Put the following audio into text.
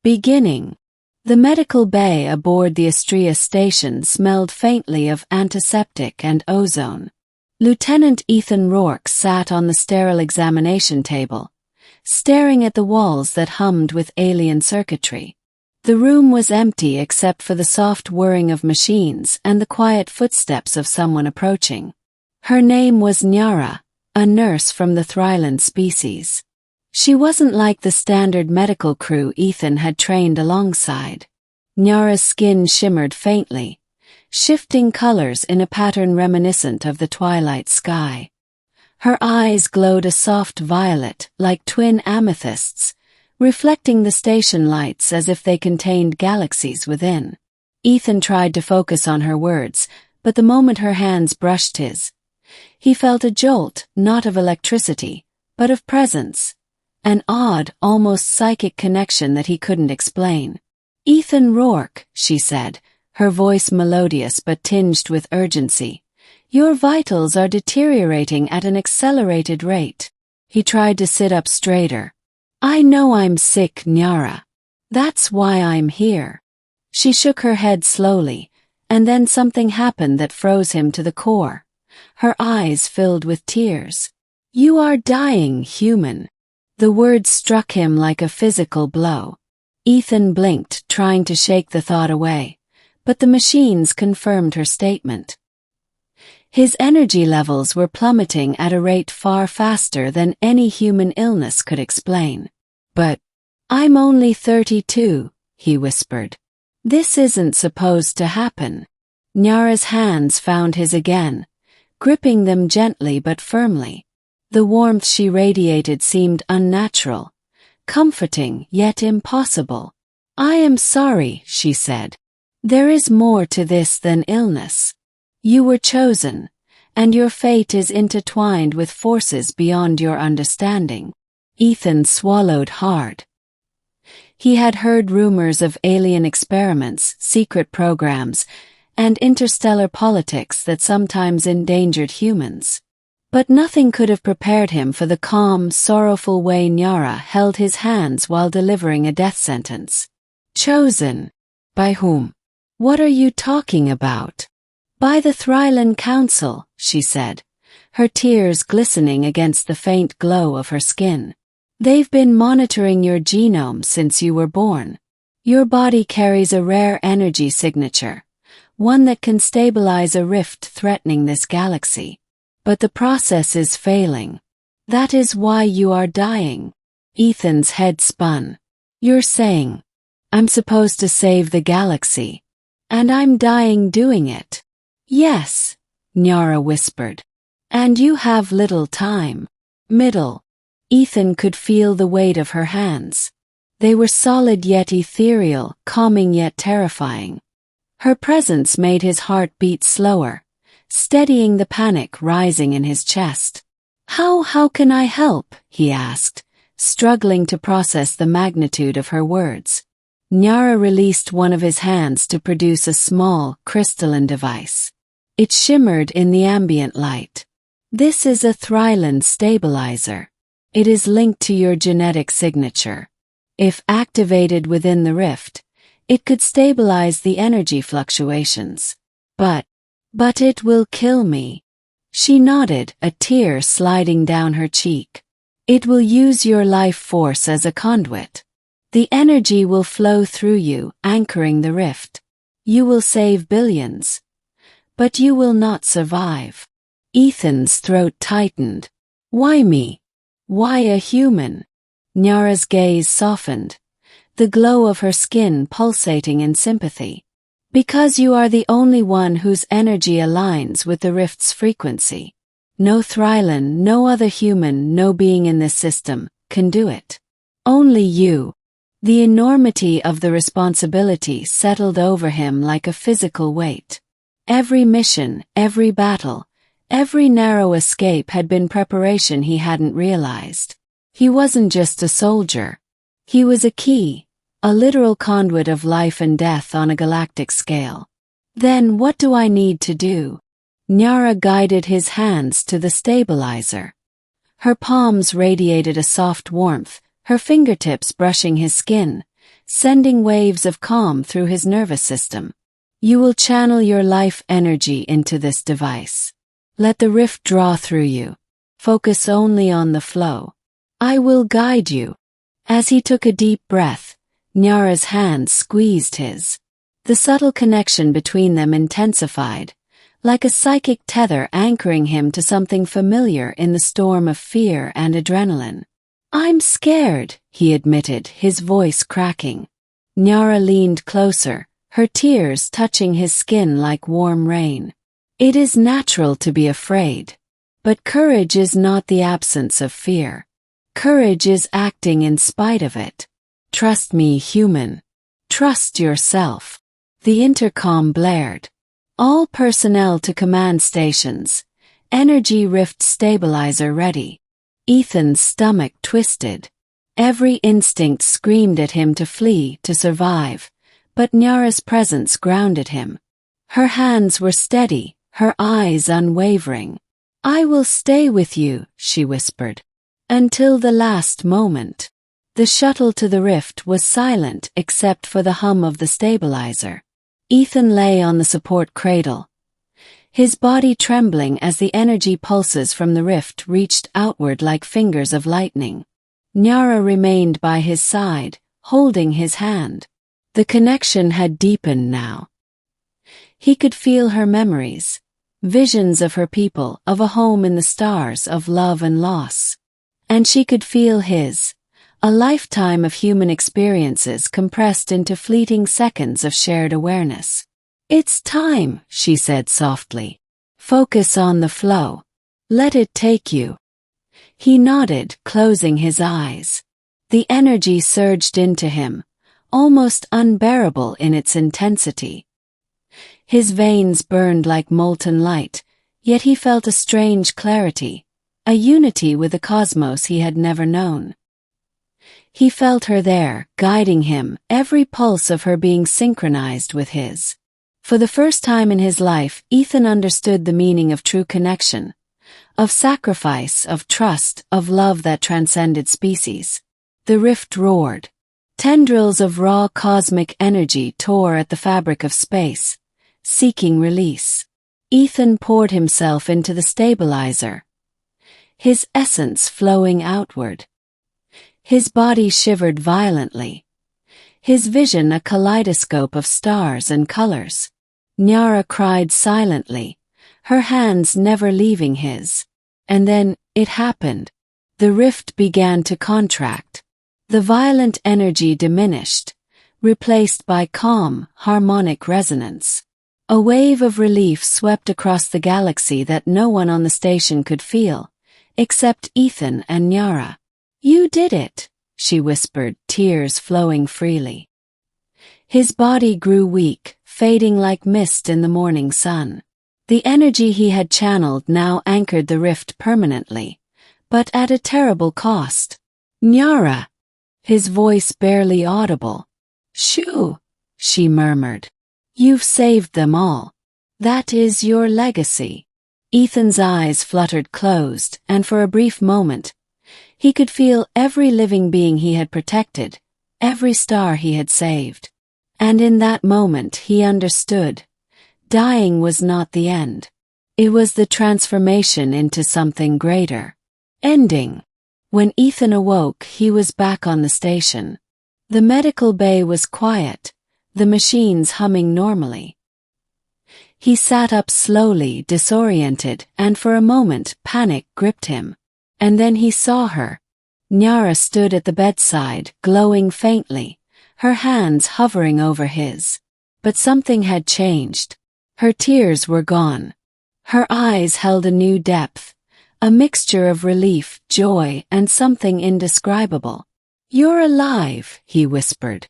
Beginning. The medical bay aboard the Astraeus station smelled faintly of antiseptic and ozone. Lieutenant Ethan Rourke sat on the sterile examination table, staring at the walls that hummed with alien circuitry. The room was empty except for the soft whirring of machines and the quiet footsteps of someone approaching. Her name was Nyara, a nurse from the Thrylan species. She wasn't like the standard medical crew Ethan had trained alongside. Nyara's skin shimmered faintly, shifting colors in a pattern reminiscent of the twilight sky. Her eyes glowed a soft violet, like twin amethysts, reflecting the station lights as if they contained galaxies within. Ethan tried to focus on her words, but the moment her hands brushed his, he felt a jolt, not of electricity, but of presence. An odd, almost psychic connection that he couldn't explain. "Ethan Rourke," she said, her voice melodious but tinged with urgency. "Your vitals are deteriorating at an accelerated rate." He tried to sit up straighter. "I know I'm sick, Nyara. That's why I'm here." She shook her head slowly, and then something happened that froze him to the core. Her eyes filled with tears. "You are dying, human." The words struck him like a physical blow. Ethan blinked, trying to shake the thought away, but the machines confirmed her statement. His energy levels were plummeting at a rate far faster than any human illness could explain. "But I'm only 32, he whispered. "This isn't supposed to happen." Nyara's hands found his again, gripping them gently but firmly. The warmth she radiated seemed unnatural, comforting yet impossible. "I am sorry," she said. "There is more to this than illness. You were chosen, and your fate is intertwined with forces beyond your understanding." Ethan swallowed hard. He had heard rumors of alien experiments, secret programs, and interstellar politics that sometimes endangered humans. But nothing could have prepared him for the calm, sorrowful way Nyara held his hands while delivering a death sentence. "Chosen? By whom? What are you talking about?" "By the Thrylan Council," she said, her tears glistening against the faint glow of her skin. "They've been monitoring your genome since you were born. Your body carries a rare energy signature, one that can stabilize a rift threatening this galaxy. But the process is failing. That is why you are dying." Ethan's head spun. "You're saying I'm supposed to save the galaxy, and I'm dying doing it?" "Yes," Nyara whispered. "And you have little time." Middle. Ethan could feel the weight of her hands. They were solid yet ethereal, calming yet terrifying. Her presence made his heart beat slower, steadying the panic rising in his chest. How can I help?" he asked, struggling to process the magnitude of her words. Nyara released one of his hands to produce a small, crystalline device. It shimmered in the ambient light. "This is a Thrylan stabilizer. It is linked to your genetic signature. If activated within the rift, it could stabilize the energy fluctuations. But it will kill me." She nodded, a tear sliding down her cheek. "It will use your life force as a conduit. The energy will flow through you, anchoring the rift. You will save billions. But you will not survive." Ethan's throat tightened. "Why me? Why a human?" Nyara's gaze softened, the glow of her skin pulsating in sympathy. "Because you are the only one whose energy aligns with the rift's frequency. No Thrylan, no other human, no being in this system, can do it. Only you." The enormity of the responsibility settled over him like a physical weight. Every mission, every battle, every narrow escape had been preparation he hadn't realized. He wasn't just a soldier. He was a key, a literal conduit of life and death on a galactic scale. "Then what do I need to do?" Nyara guided his hands to the stabilizer. Her palms radiated a soft warmth, her fingertips brushing his skin, sending waves of calm through his nervous system. You will channel your life energy into this device. Let the rift draw through you. Focus only on the flow. I will guide you. As he took a deep breath, Nyara's hand squeezed his. The subtle connection between them intensified, like a psychic tether anchoring him to something familiar in the storm of fear and adrenaline. I'm scared, he admitted, his voice cracking. Nyara leaned closer, her tears touching his skin like warm rain. It is natural to be afraid. But courage is not the absence of fear. Courage is acting in spite of it. Trust me, human. Trust yourself. The intercom blared. All personnel to command stations. Energy rift stabilizer ready. Ethan's stomach twisted. Every instinct screamed at him to flee, to survive, but Nyara's presence grounded him. Her hands were steady, her eyes unwavering. I will stay with you, she whispered. Until the last moment. The shuttle to the rift was silent except for the hum of the stabilizer. Ethan lay on the support cradle, his body trembling as the energy pulses from the rift reached outward like fingers of lightning. Nyara remained by his side, holding his hand. The connection had deepened now. He could feel her memories. Visions of her people, of a home in the stars, of love and loss. And she could feel his, a lifetime of human experiences compressed into fleeting seconds of shared awareness. It's time, she said softly. Focus on the flow. Let it take you. He nodded, closing his eyes. The energy surged into him, almost unbearable in its intensity. His veins burned like molten light, yet he felt a strange clarity, a unity with the cosmos he had never known. He felt her there, guiding him, every pulse of her being synchronized with his. For the first time in his life, Ethan understood the meaning of true connection, of sacrifice, of trust, of love that transcended species. The rift roared. Tendrils of raw cosmic energy tore at the fabric of space, seeking release. Ethan poured himself into the stabilizer, his essence flowing outward. His body shivered violently, his vision a kaleidoscope of stars and colors. Nyara cried silently, her hands never leaving his. And then, it happened. The rift began to contract. The violent energy diminished, replaced by calm, harmonic resonance. A wave of relief swept across the galaxy that no one on the station could feel, except Ethan and Nyara. You did it, she whispered, tears flowing freely. His body grew weak, fading like mist in the morning sun. The energy he had channeled now anchored the rift permanently, but at a terrible cost. Nyara! His voice barely audible. Shoo! She murmured. You've saved them all. That is your legacy. Ethan's eyes fluttered closed, and for a brief moment, he could feel every living being he had protected, every star he had saved. And in that moment he understood. Dying was not the end. It was the transformation into something greater. Ending. When Ethan awoke, he was back on the station. The medical bay was quiet, the machines humming normally. He sat up slowly, disoriented, and for a moment panic gripped him. And then he saw her. Nyara stood at the bedside, glowing faintly, her hands hovering over his. But something had changed. Her tears were gone. Her eyes held a new depth, a mixture of relief, joy, and something indescribable. You're alive, he whispered.